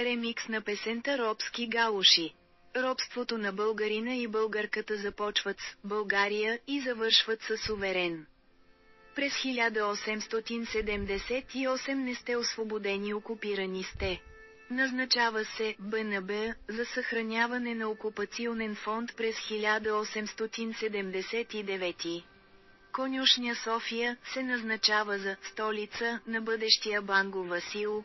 Ремикс на песента "Робски галуши". Робството на българина и българката започват с България и завършват с суверен. През 1878 не сте освободени, окупирани сте. Назначава се БНБ за съхраняване на окупационен фонд през 1879. Конюшня София се назначава за столица на бъдещия Банго Васил.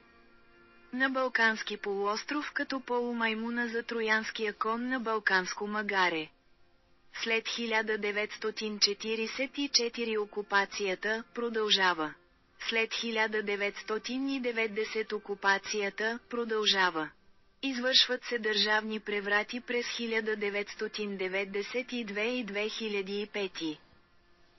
На Балкански полуостров като полумаймуна за троянския кон на Балканско магаре. След 1944 окупацията продължава. След 1990 окупацията продължава. Извършват се държавни преврати през 1992 и 2005.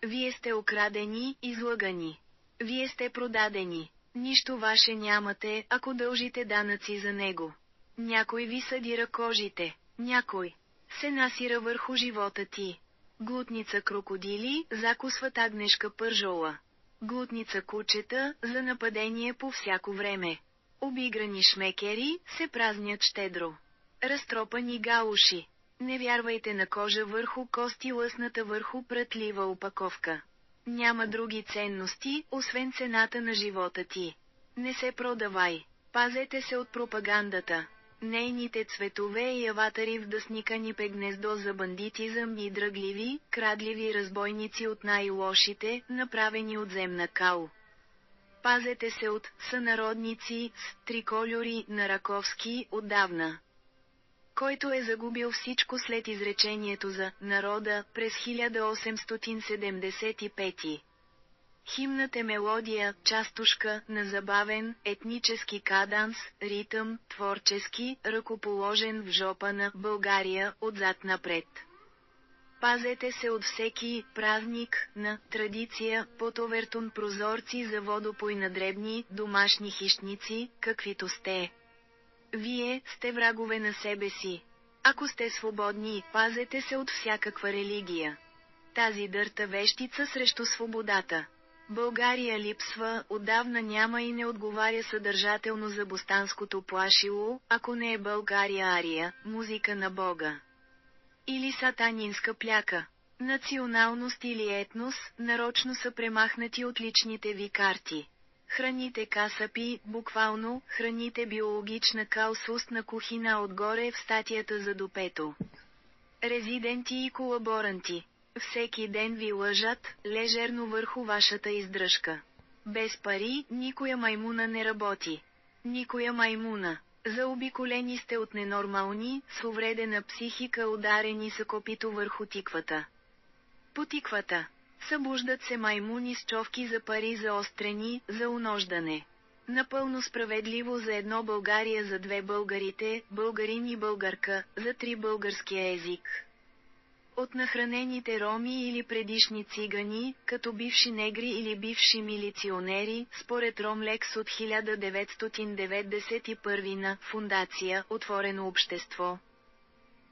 Вие сте окрадени, излъгани. Вие сте продадени. Нищо ваше нямате, ако дължите данъци за него. Някой ви съдира кожите. Някой се насира върху живота ти. Глутница крокодили закусват Агнешка Пържола. Глутница кучета за нападение по всяко време. Обиграни шмекери се празнят щедро. Разтропани галуши. Не вярвайте на кожа върху кости, лъсната върху прътлива опаковка. Няма други ценности, освен цената на живота ти. Не се продавай. Пазете се от пропагандата. Нейните цветове и аватари в дъсника пе гнездо за бандитизъм и дръгливи, крадливи разбойници от най-лошите, направени от земна кал. Пазете се от сънародници с трикольори на Раковски отдавна. Който е загубил всичко след изречението за народа през 1875. Химнът е мелодия, частушка, на забавен, етнически каданс, ритъм, творчески, ръкоположен в жопа на България, отзад напред. Пазете се от всеки празник на традиция, под овертун прозорци за водопой на дребни, домашни хищници, каквито сте. Вие сте врагове на себе си. Ако сте свободни, пазете се от всякаква религия. Тази дърта вещица срещу свободата. България липсва, отдавна няма и не отговаря съдържателно за бостанското плашило, ако не е България ария, музика на Бога. Или сатанинска пляка. Националност или етнос, нарочно са премахнати от личните ви карти. Храните касапи, буквално, храните биологична кал с устна кухина отгоре в статията за допето. Резиденти и колаборанти. Всеки ден ви лъжат, лежерно върху вашата издръжка. Без пари, никоя маймуна не работи. Никоя маймуна. Заобиколени сте от ненормални, с увредена психика, ударени са копито върху тиквата. По тиквата. Събуждат се маймуни с човки за пари заострени, за унождане. Напълно справедливо за едно България, за две българите, българин и българка, за три българския език. От нахранените роми или предишни цигани, като бивши негри или бивши милиционери, според Ромлекс от 1991 на Фундация "Отворено общество".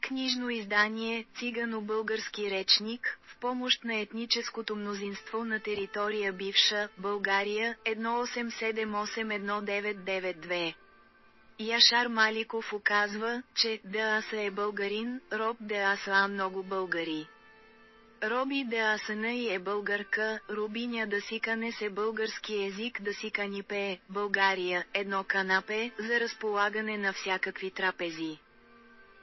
Книжно издание "Цигано-български речник", в помощ на етническото мнозинство на територия бивша България, 18781992. Яшар Маликов указва, че ДАСА е българин, Роб ДАСА много българи. Роби ДАСАНА и е българка, Рубиня Дасиканес е български език, Дасиканипе, България, едно канапе, за разполагане на всякакви трапези.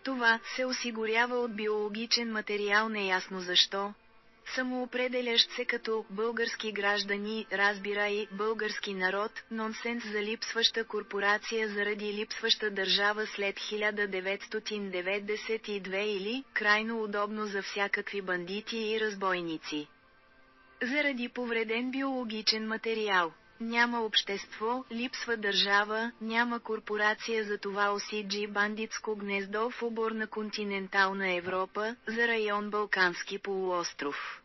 Това се осигурява от биологичен материал, неясно защо. Самоопределящ се като български граждани, разбира и български народ, нонсенс за липсваща корпорация заради липсваща държава след 1992 или крайно удобно за всякакви бандити и разбойници. Заради повреден биологичен материал. Няма общество, липсва държава, няма корпорация, за това осиджи бандитско гнездо в обор на континентална Европа, за район Балкански полуостров.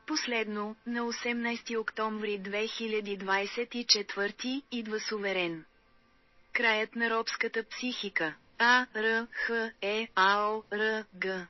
Последно, на 18 октомври 2024 идва суверен. Краят на робската психика. А, Р, Х, Е, А, О, Р, Г.